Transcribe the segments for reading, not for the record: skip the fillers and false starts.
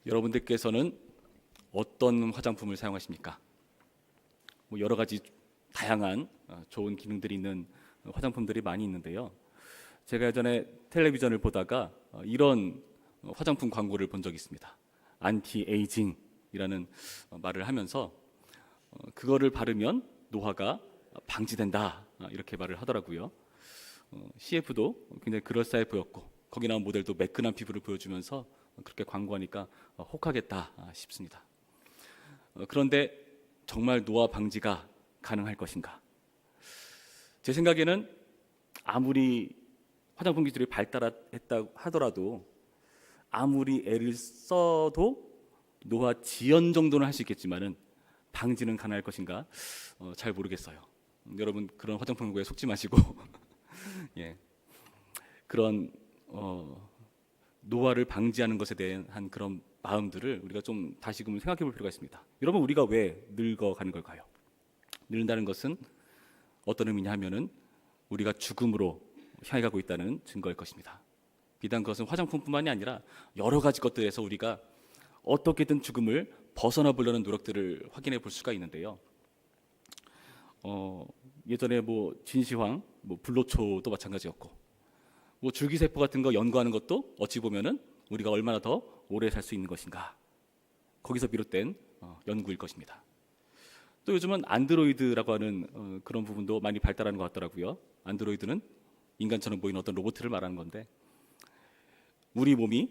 여러분들께서는 어떤 화장품을 사용하십니까? 여러 가지 다양한 좋은 기능들이 있는 화장품들이 많이 있는데요. 제가 예전에 텔레비전을 보다가 이런 화장품 광고를 본 적이 있습니다. 안티에이징이라는 말을 하면서 그거를 바르면 노화가 방지된다 이렇게 말을 하더라고요. CF도 굉장히 그럴싸해 보였고 거기 나온 모델도 매끈한 피부를 보여주면서 그렇게 광고하니까 혹하겠다 싶습니다. 그런데 정말 노화 방지가 가능할 것인가? 제 생각에는 아무리 화장품 기술이 발달했다 하더라도 아무리 애를 써도 노화 지연 정도는 할 수 있겠지만은 방지는 가능할 것인가? 잘 모르겠어요. 여러분 그런 화장품 광고에 속지 마시고 예, 그런 노화를 방지하는 것에 대한 그런 마음들을 우리가 좀 다시금 생각해 볼 필요가 있습니다. 여러분 우리가 왜 늙어가는 걸까요? 늙는다는 것은 어떤 의미냐 하면은 우리가 죽음으로 향해 가고 있다는 증거일 것입니다. 비단 그것은 화장품뿐만이 아니라 여러 가지 것들에서 우리가 어떻게든 죽음을 벗어나 보려는 노력들을 확인해 볼 수가 있는데요. 예전에 진시황, 불로초도 마찬가지였고, 줄기세포 같은 거 연구하는 것도 어찌 보면은 우리가 얼마나 더 오래 살 수 있는 것인가, 거기서 비롯된 연구일 것입니다. 또 요즘은 안드로이드라고 하는 그런 부분도 많이 발달하는 것 같더라고요. 안드로이드는 인간처럼 보이는 어떤 로봇을 말하는 건데 우리 몸이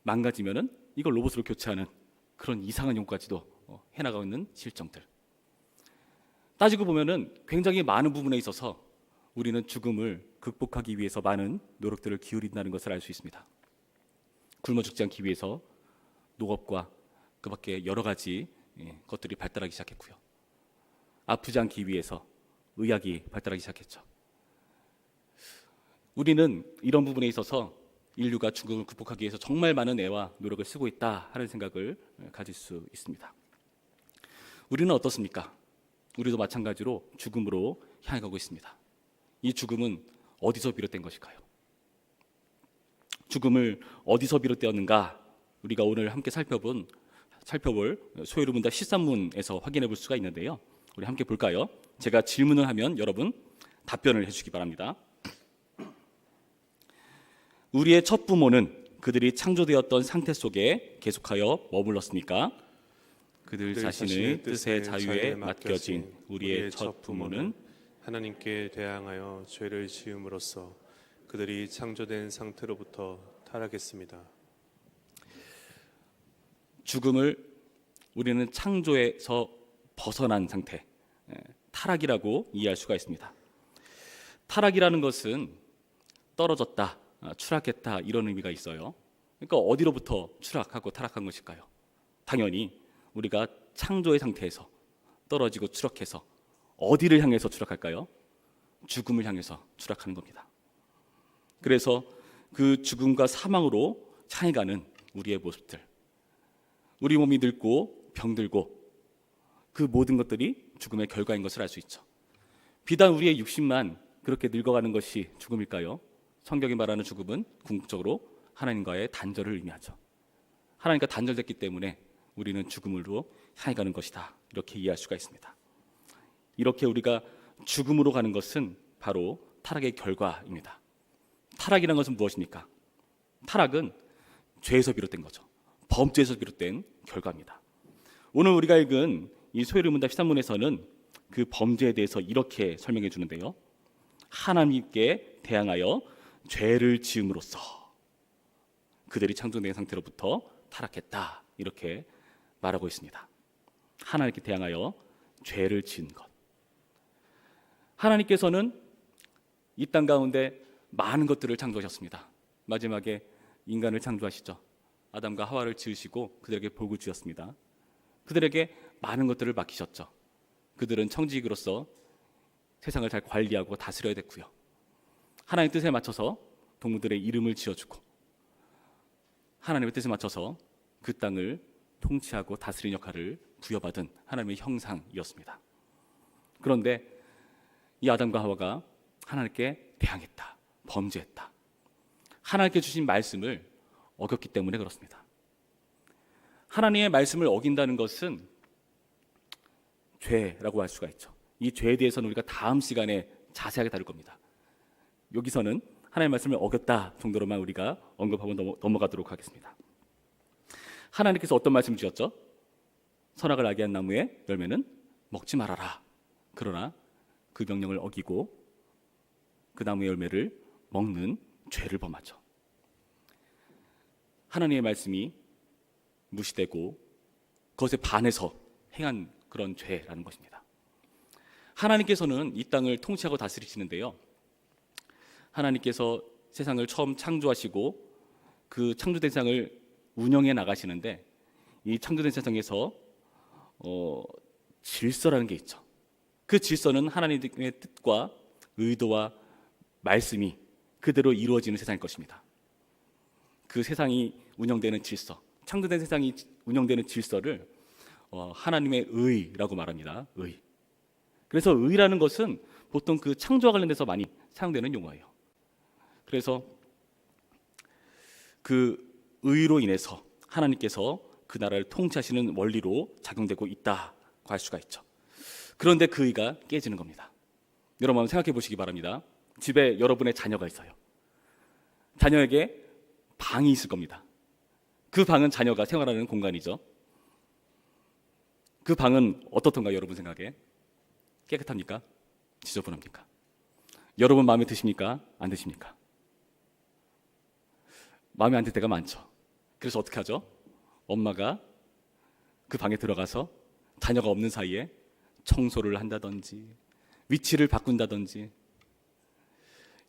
망가지면은 이걸 로봇으로 교체하는 그런 이상한 연구까지도 해나가고 있는 실정들. 따지고 보면은 굉장히 많은 부분에 있어서 우리는 죽음을 극복하기 위해서 많은 노력들을 기울인다는 것을 알 수 있습니다. 굶어 죽지 않기 위해서 농업과 그 밖에 여러 가지 것들이 발달하기 시작했고요. 아프지 않기 위해서 의학이 발달하기 시작했죠. 우리는 이런 부분에 있어서 인류가 죽음을 극복하기 위해서 정말 많은 애와 노력을 쓰고 있다 하는 생각을 가질 수 있습니다. 우리는 어떻습니까? 우리도 마찬가지로 죽음으로 향해 가고 있습니다. 이 죽음은 어디서 비롯된 것일까요? 죽음을 어디서 비롯되었는가? 우리가 오늘 함께 살펴볼 소요르문답 13문에서 확인해 볼 수가 있는데요. 우리 함께 볼까요? 제가 질문을 하면 여러분 답변을 해주시기 바랍니다. 우리의 첫 부모는 그들이 창조되었던 상태 속에 계속하여 머물렀으니까 그들 자신의 뜻의 자유에 맡겨진 우리의 첫 부모는 하나님께 대항하여 죄를 지음으로써 그들이 창조된 상태로부터 타락했습니다. 죽음을 우리는 창조에서 벗어난 상태, 타락이라고 이해할 수가 있습니다. 타락이라는 것은 떨어졌다, 추락했다 이런 의미가 있어요. 그러니까 어디로부터 추락하고 타락한 것일까요? 당연히 우리가 창조의 상태에서 떨어지고 추락해서 어디를 향해서 추락할까요? 죽음을 향해서 추락하는 겁니다. 그래서 그 죽음과 사망으로 향해 가는 우리의 모습들, 우리 몸이 늙고 병들고 그 모든 것들이 죽음의 결과인 것을 알 수 있죠. 비단 우리의 육신만 그렇게 늙어가는 것이 죽음일까요? 성경이 말하는 죽음은 궁극적으로 하나님과의 단절을 의미하죠. 하나님과 단절됐기 때문에 우리는 죽음으로 향해 가는 것이다, 이렇게 이해할 수가 있습니다. 이렇게 우리가 죽음으로 가는 것은 바로 타락의 결과입니다. 타락이라는 것은 무엇입니까? 타락은 죄에서 비롯된 거죠. 범죄에서 비롯된 결과입니다. 오늘 우리가 읽은 이 소요르문답 13문에서는 그 범죄에 대해서 이렇게 설명해 주는데요. 하나님께 대항하여 죄를 지음으로써 그들이 창조된 상태로부터 타락했다, 이렇게 말하고 있습니다. 하나님께 대항하여 죄를 지은 것. 하나님께서는 이 땅 가운데 많은 것들을 창조하셨습니다. 마지막에 인간을 창조하시죠. 아담과 하와를 지으시고 그들에게 복을 주셨습니다. 그들에게 많은 것들을 맡기셨죠. 그들은 청지기로서 세상을 잘 관리하고 다스려야 됐고요. 하나님의 뜻에 맞춰서 동물들의 이름을 지어주고 하나님의 뜻에 맞춰서 그 땅을 통치하고 다스리는 역할을 부여받은 하나님의 형상이었습니다. 그런데 이 아담과 하와가 하나님께 대항했다, 범죄했다. 하나님께 주신 말씀을 어겼기 때문에 그렇습니다. 하나님의 말씀을 어긴다는 것은 죄라고 할 수가 있죠. 이 죄에 대해서는 우리가 다음 시간에 자세하게 다룰 겁니다. 여기서는 하나님의 말씀을 어겼다 정도로만 우리가 언급하고 넘어가도록 하겠습니다. 하나님께서 어떤 말씀을 주셨죠? 선악을 알게 한 나무의 열매는 먹지 말아라. 그러나 그 명령을 어기고 그 나무의 열매를 먹는 죄를 범하죠. 하나님의 말씀이 무시되고 그것에 반해서 행한 그런 죄라는 것입니다. 하나님께서는 이 땅을 통치하고 다스리시는데요. 하나님께서 세상을 처음 창조하시고 그 창조된 세상을 운영해 나가시는데 이 창조된 세상에서 질서라는 게 있죠. 그 질서는 하나님의 뜻과 의도와 말씀이 그대로 이루어지는 세상일 것입니다. 그 세상이 운영되는 질서, 창조된 세상이 운영되는 질서를 하나님의 의라고 말합니다. 의. 그래서 의라는 것은 보통 그 창조와 관련돼서 많이 사용되는 용어예요. 그래서 그 의로 인해서 하나님께서 그 나라를 통치하시는 원리로 작용되고 있다고 할 수가 있죠. 그런데 그 의가 깨지는 겁니다. 여러분 한번 생각해 보시기 바랍니다. 집에 여러분의 자녀가 있어요. 자녀에게 방이 있을 겁니다. 그 방은 자녀가 생활하는 공간이죠. 그 방은 어떻던가 여러분 생각에? 깨끗합니까? 지저분합니까? 여러분 마음에 드십니까? 안 드십니까? 마음에 안 들 때가 많죠. 그래서 어떻게 하죠? 엄마가 그 방에 들어가서 자녀가 없는 사이에 청소를 한다든지 위치를 바꾼다든지.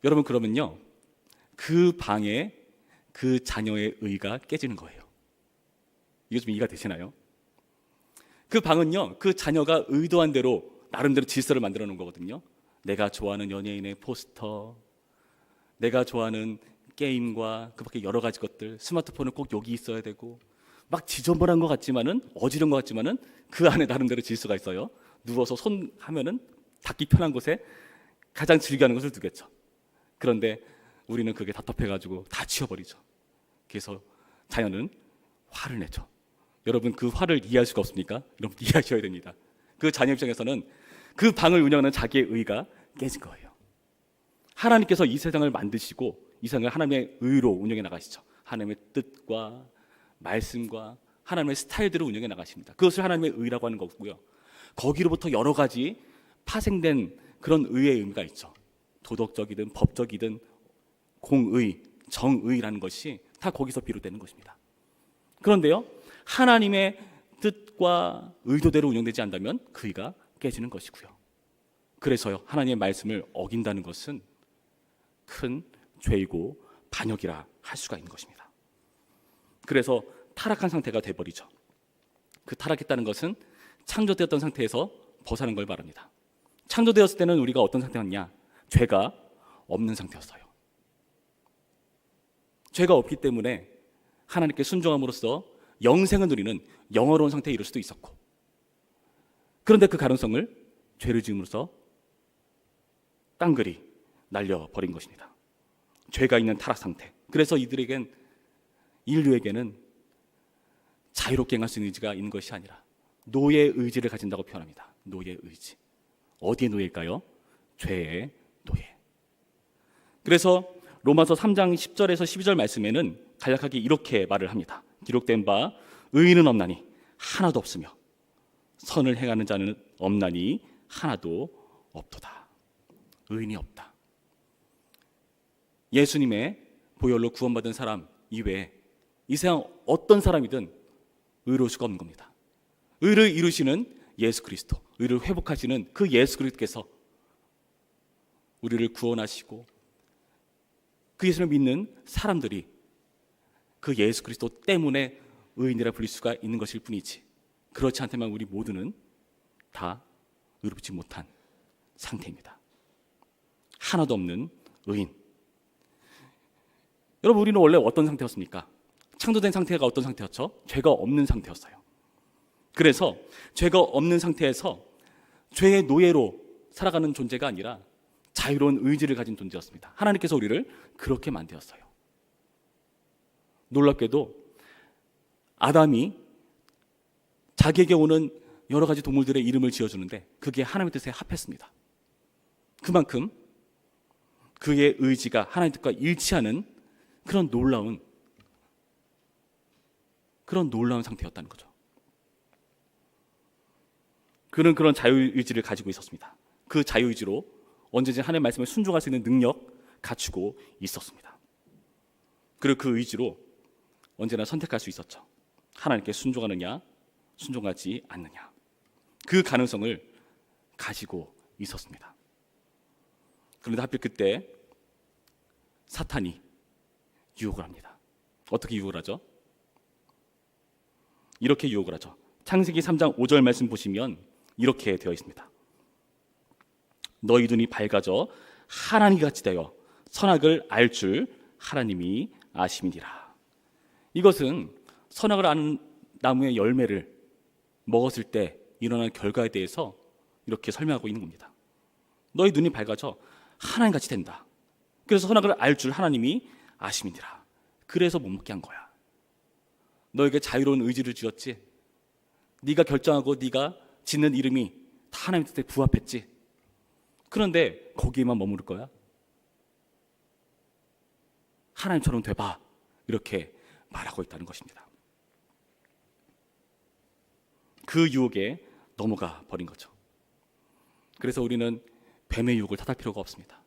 여러분 그러면요 그 방에 그 자녀의 의가 깨지는 거예요. 이게 좀 이해가 되시나요? 그 방은요 그 자녀가 의도한 대로 나름대로 질서를 만들어 놓은 거거든요. 내가 좋아하는 연예인의 포스터, 내가 좋아하는 게임과 그 밖에 여러 가지 것들, 스마트폰은 꼭 여기 있어야 되고 막 지저분한 것 같지만은 어지러운 것 같지만은 그 안에 나름대로 질서가 있어요. 누워서 손 하면은 닿기 편한 곳에 가장 즐겨하는 것을 두겠죠. 그런데 우리는 그게 답답해가지고 다 치워버리죠. 그래서 자녀는 화를 내죠. 여러분 그 화를 이해할 수가 없습니까? 여러분 이해하셔야 됩니다. 그 자녀 입장에서는 그 방을 운영하는 자기의 의가 깨진 거예요. 하나님께서 이 세상을 만드시고 이 세상을 하나님의 의로 운영해 나가시죠. 하나님의 뜻과 말씀과 하나님의 스타일대로 운영해 나가십니다. 그것을 하나님의 의라고 하는 거고요. 거기로부터 여러 가지 파생된 그런 의의 의미가 있죠. 도덕적이든 법적이든 공의, 정의라는 것이 다 거기서 비롯되는 것입니다. 그런데요, 하나님의 뜻과 의도대로 운영되지 않다면 그 의가 깨지는 것이고요. 그래서요, 하나님의 말씀을 어긴다는 것은 큰 죄이고 반역이라 할 수가 있는 것입니다. 그래서 타락한 상태가 돼버리죠. 그 타락했다는 것은 창조되었던 상태에서 벗어난 걸 말합니다. 창조되었을 때는 우리가 어떤 상태였냐? 죄가 없는 상태였어요. 죄가 없기 때문에 하나님께 순종함으로써 영생을 누리는 영화로운 상태에 이를 수도 있었고, 그런데 그 가능성을 죄를 지음으로써 깡그리 날려버린 것입니다. 죄가 있는 타락 상태. 그래서 인류에게는 자유롭게 행할 수 있는 의지가 있는 것이 아니라 노예의 의지를 가진다고 표현합니다. 노예의 의지. 어디의 노예일까요? 죄의 노예. 그래서 로마서 3장 10절에서 12절 말씀에는 간략하게 이렇게 말을 합니다. 기록된 바 의인은 없나니 하나도 없으며 선을 행하는 자는 없나니 하나도 없도다. 의인이 없다. 예수님의 보혈로 구원받은 사람 이외에 이 세상 어떤 사람이든 의로울 수가 없는 겁니다. 의를 이루시는 예수 그리스도, 의를 회복하시는 그 예수 그리스도께서 우리를 구원하시고 그 예수를 믿는 사람들이 그 예수 그리스도 때문에 의인이라 불릴 수가 있는 것일 뿐이지, 그렇지 않다면 우리 모두는 다 의롭지 못한 상태입니다. 하나도 없는 의인. 여러분, 우리는 원래 어떤 상태였습니까? 창조된 상태가 어떤 상태였죠? 죄가 없는 상태였어요. 그래서 죄가 없는 상태에서 죄의 노예로 살아가는 존재가 아니라 자유로운 의지를 가진 존재였습니다. 하나님께서 우리를 그렇게 만드셨어요. 놀랍게도 아담이 자기에게 오는 여러 가지 동물들의 이름을 지어주는데 그게 하나님의 뜻에 합했습니다. 그만큼 그의 의지가 하나님의 뜻과 일치하는 그런 놀라운 상태였다는 거죠. 그는 그런 자유의지를 가지고 있었습니다. 그 자유의지로 언제든지 하나님의 말씀에 순종할 수 있는 능력 갖추고 있었습니다. 그리고 그 의지로 언제나 선택할 수 있었죠. 하나님께 순종하느냐 순종하지 않느냐, 그 가능성을 가지고 있었습니다. 그런데 하필 그때 사탄이 유혹을 합니다. 어떻게 유혹을 하죠? 이렇게 유혹을 하죠. 창세기 3장 5절 말씀 보시면 이렇게 되어 있습니다. 너희 눈이 밝아져 하나님 같이 되어 선악을 알 줄 하나님이 아심이니라. 이것은 선악을 아는 나무의 열매를 먹었을 때 일어난 결과에 대해서 이렇게 설명하고 있는 겁니다. 너희 눈이 밝아져 하나님 같이 된다. 그래서 선악을 알 줄 하나님이 아심이니라. 그래서 못 먹게 한 거야. 너에게 자유로운 의지를 주었지. 네가 결정하고 네가 짓는 이름이 다 하나님 뜻에 부합했지. 그런데 거기에만 머무를 거야? 하나님처럼 돼봐. 이렇게 말하고 있다는 것입니다. 그 유혹에 넘어가 버린 거죠. 그래서 우리는 뱀의 유혹을 탓할 필요가 없습니다.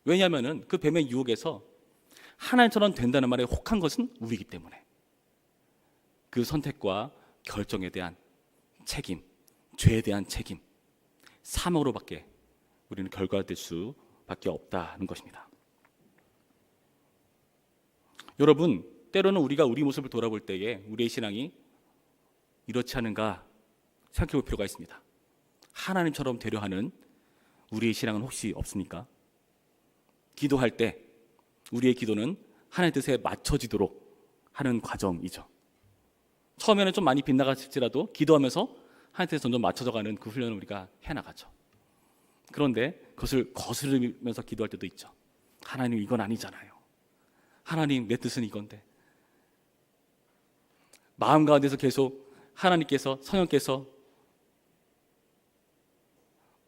왜냐하면 그 뱀의 유혹에서 하나님처럼 된다는 말에 혹한 것은 우리이기 때문에 그 선택과 결정에 대한 책임, 죄에 대한 책임, 사망으로밖에 우리는 결과될 수밖에 없다는 것입니다. 여러분, 때로는 우리가 우리 모습을 돌아볼 때에 우리의 신앙이 이렇지 않은가 생각해 볼 필요가 있습니다. 하나님처럼 되려 하는 우리의 신앙은 혹시 없습니까? 기도할 때 우리의 기도는 하나님의 뜻에 맞춰지도록 하는 과정이죠. 처음에는 좀 많이 빗나갔을지라도 기도하면서 하나님의 뜻에 점점 맞춰져가는 그 훈련을 우리가 해나가죠. 그런데 그것을 거스르면서 기도할 때도 있죠. 하나님, 이건 아니잖아요. 하나님, 내 뜻은 이건데. 마음 가운데서 계속 하나님께서, 성령께서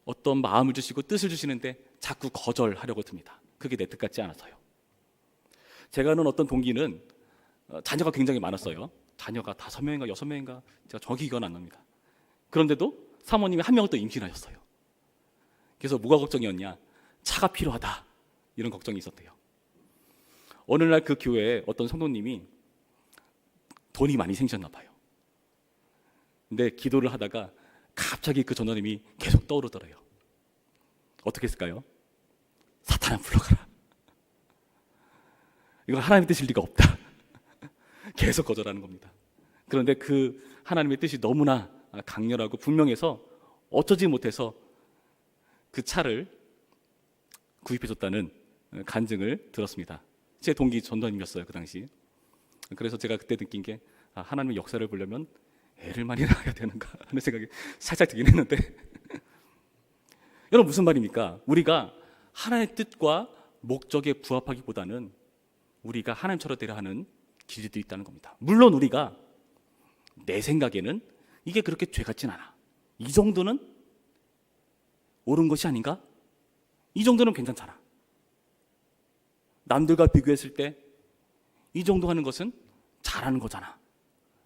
어떤 마음을 주시고 뜻을 주시는데 자꾸 거절하려고 듭니다. 그게 내 뜻 같지 않아서요. 제가 아는 어떤 동기는 자녀가 굉장히 많았어요. 자녀가 5명인가 6명인가 제가 정확히 기억은 안 납니다. 그런데도 사모님이 한 명을 또 임신하셨어요. 그래서 뭐가 걱정이었냐? 차가 필요하다, 이런 걱정이 있었대요. 어느 날 그 교회에 어떤 성도님이 돈이 많이 생기셨나 봐요. 근데 기도를 하다가 갑자기 그 전도님이 계속 떠오르더래요. 어떻게 했을까요? 사탄아, 물러가라. 이건 하나님의 뜻일 리가 없다. 계속 거절하는 겁니다. 그런데 그 하나님의 뜻이 너무나 강렬하고 분명해서 어쩌지 못해서 그 차를 구입해줬다는 간증을 들었습니다. 제 동기 전도님이었어요, 그 당시. 그래서 제가 그때 느낀 게 하나님의 역사를 보려면 애를 많이 낳아야 되는가 하는 생각이 살짝 들긴 했는데 여러분, 무슨 말입니까? 우리가 하나님의 뜻과 목적에 부합하기보다는 우리가 하나님처럼 되려 하는 길도 있다는 겁니다. 물론 우리가 내 생각에는 이게 그렇게 죄 같진 않아. 이 정도는 옳은 것이 아닌가? 이 정도는 괜찮잖아. 남들과 비교했을 때 이 정도 하는 것은 잘하는 거잖아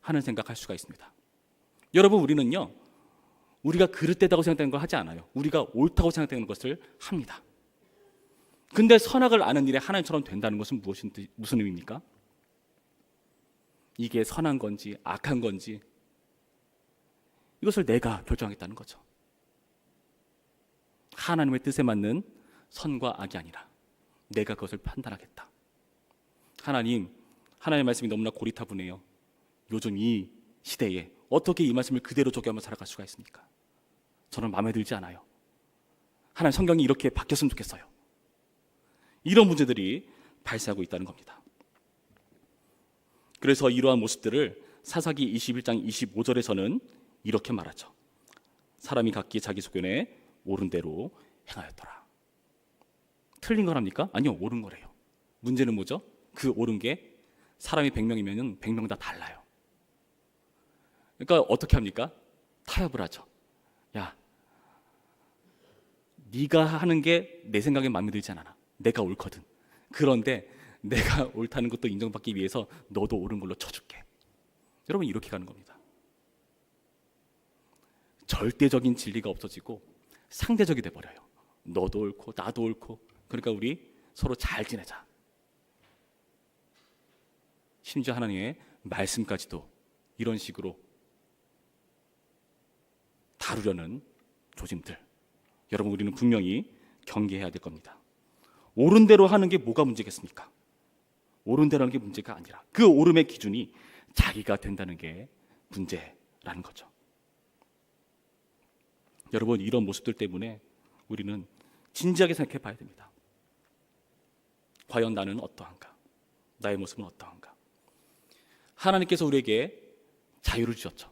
하는 생각할 수가 있습니다. 여러분, 우리는요, 우리가 그릇되다고 생각되는 걸 하지 않아요. 우리가 옳다고 생각되는 것을 합니다. 근데 선악을 아는 일에 하나님처럼 된다는 것은 무슨 의미입니까? 이게 선한 건지 악한 건지 이것을 내가 결정하겠다는 거죠. 하나님의 뜻에 맞는 선과 악이 아니라 내가 그것을 판단하겠다. 하나님의 말씀이 너무나 고리타분해요. 요즘 이 시대에 어떻게 이 말씀을 그대로 적용하며 살아갈 수가 있습니까? 저는 마음에 들지 않아요. 하나님, 성경이 이렇게 바뀌었으면 좋겠어요. 이런 문제들이 발생하고 있다는 겁니다. 그래서 이러한 모습들을 사사기 21장 25절에서는 이렇게 말하죠. 사람이 각기 자기 소견에 옳은 대로 행하였더라. 틀린 거랍니까? 아니요, 옳은 거래요. 문제는 뭐죠? 그 옳은 게 사람이 100명이면 100명 다 달라요. 그러니까 어떻게 합니까? 타협을 하죠. 야, 네가 하는 게 내 생각에 마음에 들지 않아. 내가 옳거든. 그런데 내가 옳다는 것도 인정받기 위해서 너도 옳은 걸로 쳐줄게. 여러분, 이렇게 가는 겁니다. 절대적인 진리가 없어지고 상대적이 돼버려요. 너도 옳고 나도 옳고, 그러니까 우리 서로 잘 지내자. 심지어 하나님의 말씀까지도 이런 식으로 다루려는 조짐들, 여러분, 우리는 분명히 경계해야 될 겁니다. 옳은 대로 하는 게 뭐가 문제겠습니까? 옳은 대로 하는 게 문제가 아니라 그 옳음의 기준이 자기가 된다는 게 문제라는 거죠. 여러분, 이런 모습들 때문에 우리는 진지하게 생각해 봐야 됩니다. 과연 나는 어떠한가? 나의 모습은 어떠한가? 하나님께서 우리에게 자유를 주셨죠.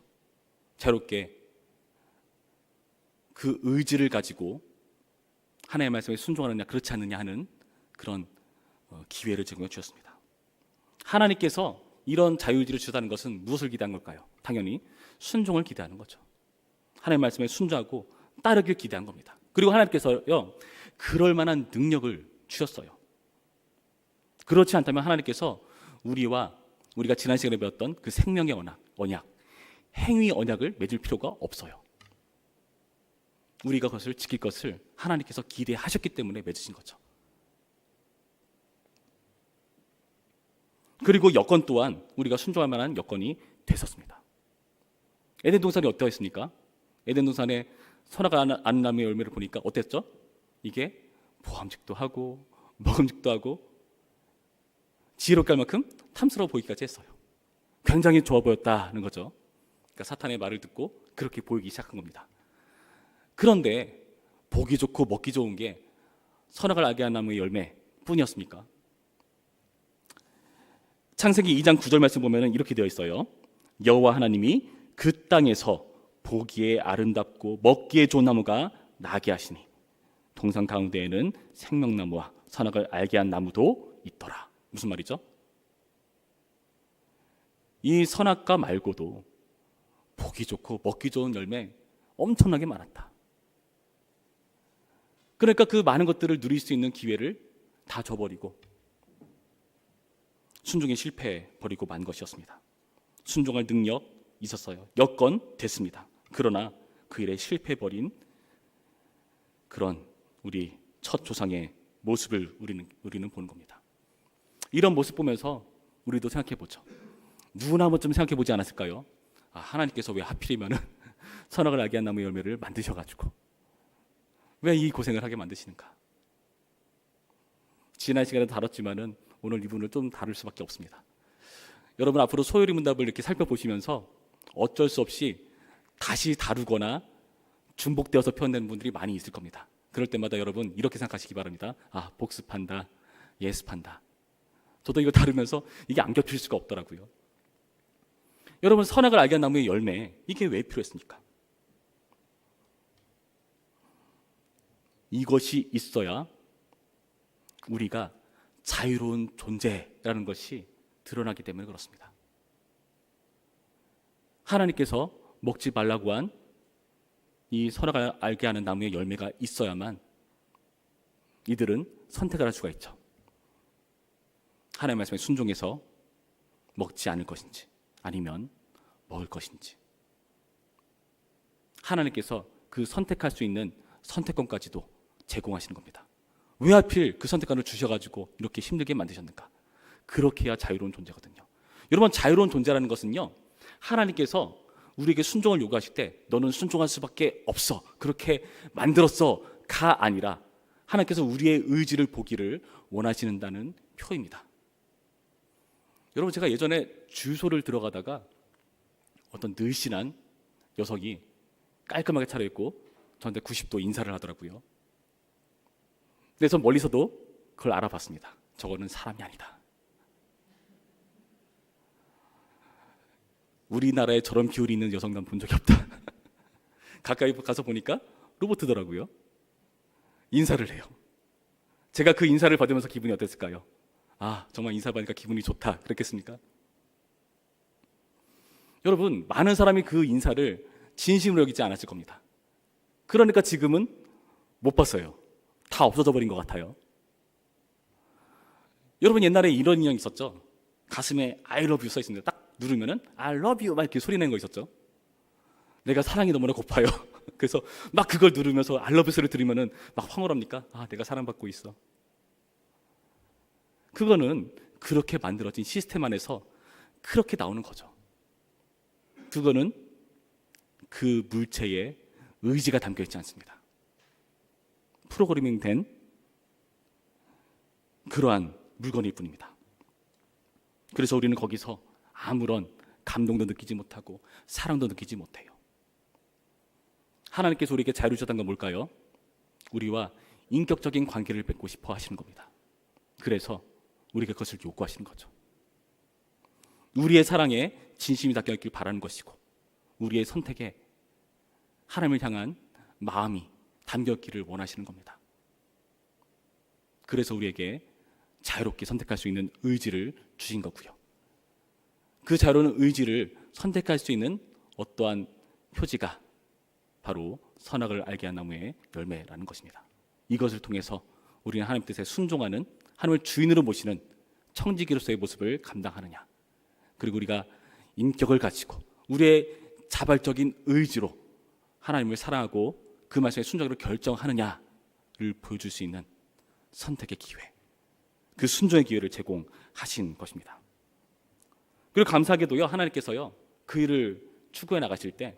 자유롭게 그 의지를 가지고 하나님의 말씀에 순종하느냐 그렇지 않느냐 하는 그런 기회를 제공해 주셨습니다. 하나님께서 이런 자유의지를 주셨다는 것은 무엇을 기대한 걸까요? 당연히 순종을 기대하는 거죠. 하나님의 말씀에 순종하고 따르길 기대한 겁니다. 그리고 하나님께서요, 그럴 만한 능력을 주셨어요. 그렇지 않다면 하나님께서 우리가 지난 시간에 배웠던 그 생명의 언약, 행위 언약을 맺을 필요가 없어요. 우리가 그것을 지킬 것을 하나님께서 기대하셨기 때문에 맺으신 거죠. 그리고 여건 또한 우리가 순종할 만한 여건이 됐었습니다. 에덴 동산이 어떠했습니까? 에덴 동산에 선악을 아는 나무의 열매를 보니까 어땠죠? 이게 보암직도 하고 먹음직도 하고 지혜롭게 할 만큼 탐스러워 보이기까지 했어요. 굉장히 좋아 보였다는 거죠. 그러니까 사탄의 말을 듣고 그렇게 보이기 시작한 겁니다. 그런데 보기 좋고 먹기 좋은 게 선악을 알게 하는 나무의 열매뿐이었습니까? 창세기 2장 9절 말씀 보면 이렇게 되어 있어요. 여호와 하나님이 그 땅에서 보기에 아름답고 먹기에 좋은 나무가 나게 하시니 동산 가운데에는 생명나무와 선악을 알게 한 나무도 있더라. 무슨 말이죠? 이 선악과 말고도 보기 좋고 먹기 좋은 열매 엄청나게 많았다. 그러니까 그 많은 것들을 누릴 수 있는 기회를 다 줘버리고 순종에 실패해버리고 만 것이었습니다. 순종할 능력 있었어요. 여건 됐습니다. 그러나 그 일에 실패해버린 그런 우리 첫 조상의 모습을 우리는 보는 겁니다. 이런 모습 보면서 우리도 생각해보죠. 누구나 한번 좀 생각해보지 않았을까요? 하나님께서 왜 하필이면 선악을 알게 한 나무의 열매를 만드셔가지고 왜 이 고생을 하게 만드시는가? 지난 시간에 다뤘지만은 오늘 이 부분을 좀 다룰 수밖에 없습니다. 여러분, 앞으로 소요리 문답을 이렇게 살펴보시면서 어쩔 수 없이 다시 다루거나 중복되어서 표현되는 분들이 많이 있을 겁니다. 그럴 때마다 여러분 이렇게 생각하시기 바랍니다. 복습한다, 예습한다. 저도 이거 다루면서 이게 안 겹칠 수가 없더라고요. 여러분, 선악을 알게 한 나무의 열매, 이게 왜 필요했습니까? 이것이 있어야 우리가 자유로운 존재라는 것이 드러나기 때문에 그렇습니다. 하나님께서 먹지 말라고 한 이 선악을 알게 하는 나무의 열매가 있어야만 이들은 선택을 할 수가 있죠. 하나님의 말씀에 순종해서 먹지 않을 것인지 아니면 먹을 것인지. 하나님께서 그 선택할 수 있는 선택권까지도 제공하시는 겁니다. 왜 하필 그 선택권을 주셔가지고 이렇게 힘들게 만드셨는가? 그렇게 해야 자유로운 존재거든요. 여러분, 자유로운 존재라는 것은요, 하나님께서 우리에게 순종을 요구하실 때 너는 순종할 수밖에 없어, 그렇게 만들었어가 아니라 하나님께서 우리의 의지를 보기를 원하시는다는 표입니다. 여러분, 제가 예전에 주유소를 들어가다가 어떤 늘씬한 녀석이 깔끔하게 차려입고 저한테 90도 인사를 하더라고요. 그래서 멀리서도 그걸 알아봤습니다. 저거는 사람이 아니다. 우리나라에 저런 비율이 있는 여성 난 본 적이 없다. 가까이 가서 보니까 로봇더라고요. 인사를 해요. 제가 그 인사를 받으면서 기분이 어땠을까요? 정말 인사 받으니까 기분이 좋다, 그랬겠습니까? 여러분, 많은 사람이 그 인사를 진심으로 여기지 않았을 겁니다. 그러니까 지금은 못 봤어요. 다 없어져 버린 것 같아요. 여러분 옛날에 이런 인형 있었죠? 가슴에 I love you 써 있습니다. 딱 누르면은 I love you 막 이렇게 소리 내는 거 있었죠? 내가 사랑이 너무나 고파요. 그래서 막 그걸 누르면서 I love you 소리 들으면은 막 황홀합니까? 아, 내가 사랑받고 있어. 그거는 그렇게 만들어진 시스템 안에서 그렇게 나오는 거죠. 그거는 그 물체에 의지가 담겨 있지 않습니다. 프로그래밍 된 그러한 물건일 뿐입니다. 그래서 우리는 거기서 아무런 감동도 느끼지 못하고 사랑도 느끼지 못해요. 하나님께서 우리에게 자유를 주셨다는 건 뭘까요? 우리와 인격적인 관계를 맺고 싶어 하시는 겁니다. 그래서 우리에게 그것을 요구하시는 거죠. 우리의 사랑에 진심이 담겨 있길 바라는 것이고 우리의 선택에 하나님을 향한 마음이 담겨 있기를 원하시는 겁니다. 그래서 우리에게 자유롭게 선택할 수 있는 의지를 주신 거고요. 그 자유로운 의지를 선택할 수 있는 어떠한 표지가 바로 선악을 알게 한 나무의 열매라는 것입니다. 이것을 통해서 우리는 하나님 뜻에 순종하는 하나님을 주인으로 모시는 청지기로서의 모습을 감당하느냐, 그리고 우리가 인격을 가지고 우리의 자발적인 의지로 하나님을 사랑하고 그 말씀에 순종으로 결정하느냐를 보여줄 수 있는 선택의 기회, 그 순종의 기회를 제공하신 것입니다. 그리고 감사하게도요, 하나님께서요 그 일을 추구해 나가실 때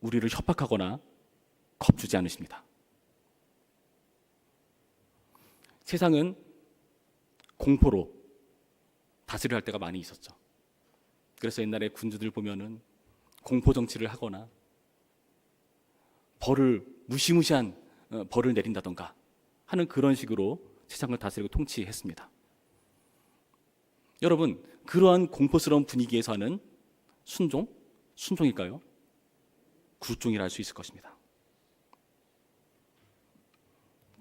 우리를 협박하거나 겁주지 않으십니다. 세상은 공포로 다스려 할 때가 많이 있었죠. 그래서 옛날에 군주들 보면은 공포 정치를 하거나 벌을 무시무시한 벌을 내린다던가 하는 그런 식으로 세상을 다스리고 통치했습니다. 여러분, 그러한 공포스러운 분위기에서 하는 순종일까요? 굴종이라 할 수 있을 것입니다.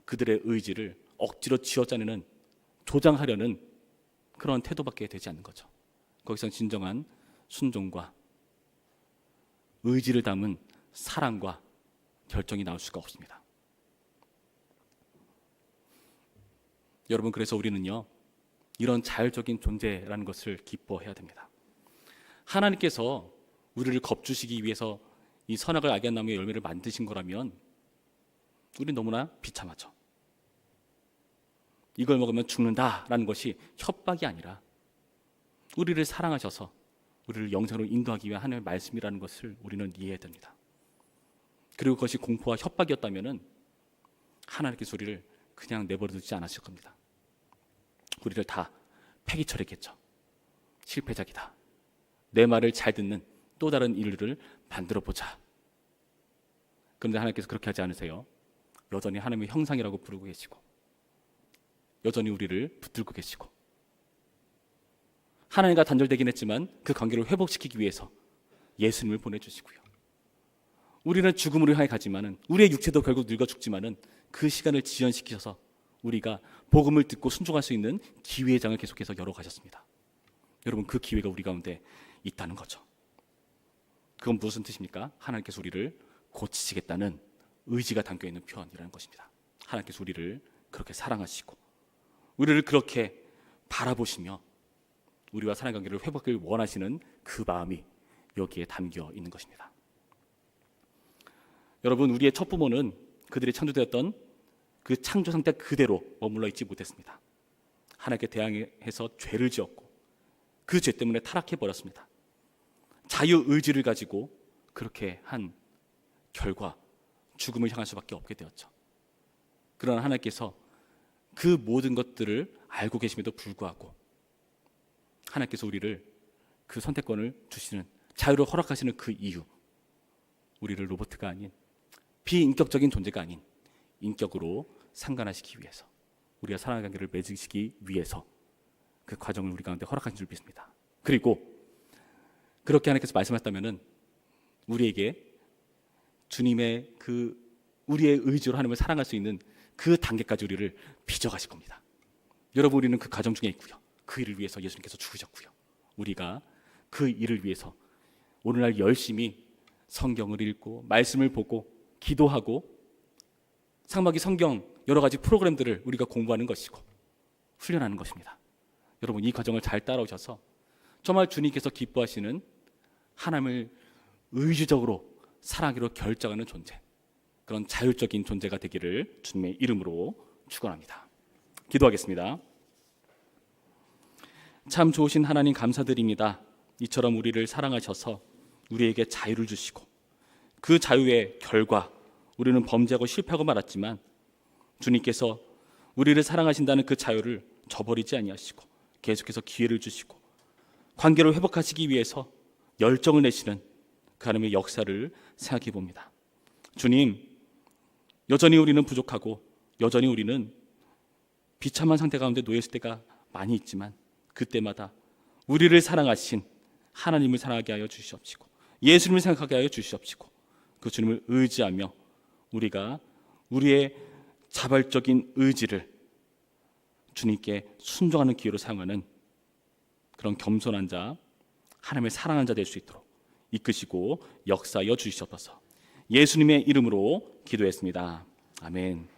그들의 의지를 억지로 쥐어짜내는, 조장하려는 그런 태도밖에 되지 않는 거죠. 거기서 진정한 순종과 의지를 담은 사랑과 결정이 나올 수가 없습니다. 여러분, 그래서 우리는요 이런 자율적인 존재라는 것을 기뻐해야 됩니다. 하나님께서 우리를 겁주시기 위해서 이 선악을 알게 한 나무의 열매를 만드신 거라면 우리는 너무나 비참하죠. 이걸 먹으면 죽는다라는 것이 협박이 아니라 우리를 사랑하셔서 우리를 영생으로 인도하기 위한 하나님의 말씀이라는 것을 우리는 이해해야 됩니다. 그리고 그것이 공포와 협박이었다면 하나님께서 우리를 그냥 내버려 두지 않았을 겁니다. 우리를 다 폐기 처리했겠죠. 실패작이다. 내 말을 잘 듣는 또 다른 인류를 만들어 보자. 그런데 하나님께서 그렇게 하지 않으세요. 여전히 하나님의 형상이라고 부르고 계시고 여전히 우리를 붙들고 계시고 하나님과 단절되긴 했지만 그 관계를 회복시키기 위해서 예수님을 보내주시고요. 우리는 죽음으로 향해 가지만은 우리의 육체도 결국 늙어 죽지만은 그 시간을 지연시키셔서 우리가 복음을 듣고 순종할 수 있는 기회의 장을 계속해서 열어가셨습니다. 여러분, 그 기회가 우리 가운데 있다는 거죠. 그건 무슨 뜻입니까? 하나님께서 우리를 고치시겠다는 의지가 담겨있는 표현이라는 것입니다. 하나님께서 우리를 그렇게 사랑하시고 우리를 그렇게 바라보시며 우리와 사랑의 관계를 회복하길 원하시는 그 마음이 여기에 담겨 있는 것입니다. 여러분, 우리의 첫 부모는 그들이 창조되었던 그 창조 상태 그대로 머물러 있지 못했습니다. 하나님께 대항해서 죄를 지었고 그 죄 때문에 타락해버렸습니다. 자유의지를 가지고 그렇게 한 결과 죽음을 향할 수밖에 없게 되었죠. 그러나 하나님께서 그 모든 것들을 알고 계심에도 불구하고 하나님께서 우리를 그 선택권을 주시는, 자유를 허락하시는 그 이유, 우리를 로봇가 아닌, 비인격적인 존재가 아닌 인격으로 상관하시기 위해서, 우리가 사랑의 관계를 맺으시기 위해서 그 과정을 우리 가운데 허락하신 줄 믿습니다. 그리고 그렇게 하나님께서 말씀하셨다면은 우리에게 주님의 그 우리의 의지로 하나님을 사랑할 수 있는 그 단계까지 우리를 빚어가실 겁니다. 여러분, 우리는 그 과정 중에 있고요. 그 일을 위해서 예수님께서 죽으셨고요. 우리가 그 일을 위해서 오늘날 열심히 성경을 읽고 말씀을 보고 기도하고 상막이 성경 여러 가지 프로그램들을 우리가 공부하는 것이고 훈련하는 것입니다. 여러분, 이 과정을 잘 따라오셔서 정말 주님께서 기뻐하시는 하나님을 의지적으로 사랑하기로 결정하는 존재, 그런 자율적인 존재가 되기를 주님의 이름으로 축원합니다. 기도하겠습니다. 참 좋으신 하나님 감사드립니다. 이처럼 우리를 사랑하셔서 우리에게 자유를 주시고 그 자유의 결과 우리는 범죄하고 실패하고 말았지만 주님께서 우리를 사랑하신다는 그 자유를 저버리지 아니하시고 계속해서 기회를 주시고 관계를 회복하시기 위해서 열정을 내시는 그 하나님의 역사를 생각해 봅니다. 주님, 여전히 우리는 부족하고 여전히 우리는 비참한 상태 가운데 놓여 있을 때가 많이 있지만 그때마다 우리를 사랑하신 하나님을 사랑하게 하여 주시옵시고 예수님을 생각하게 하여 주시옵시고 그 주님을 의지하며 우리가 우리의 자발적인 의지를 주님께 순종하는 기회로 사용하는 그런 겸손한 자, 하나님을 사랑하는 자 될 수 있도록 이끄시고 역사하여 주시옵소서. 예수님의 이름으로 기도했습니다. 아멘.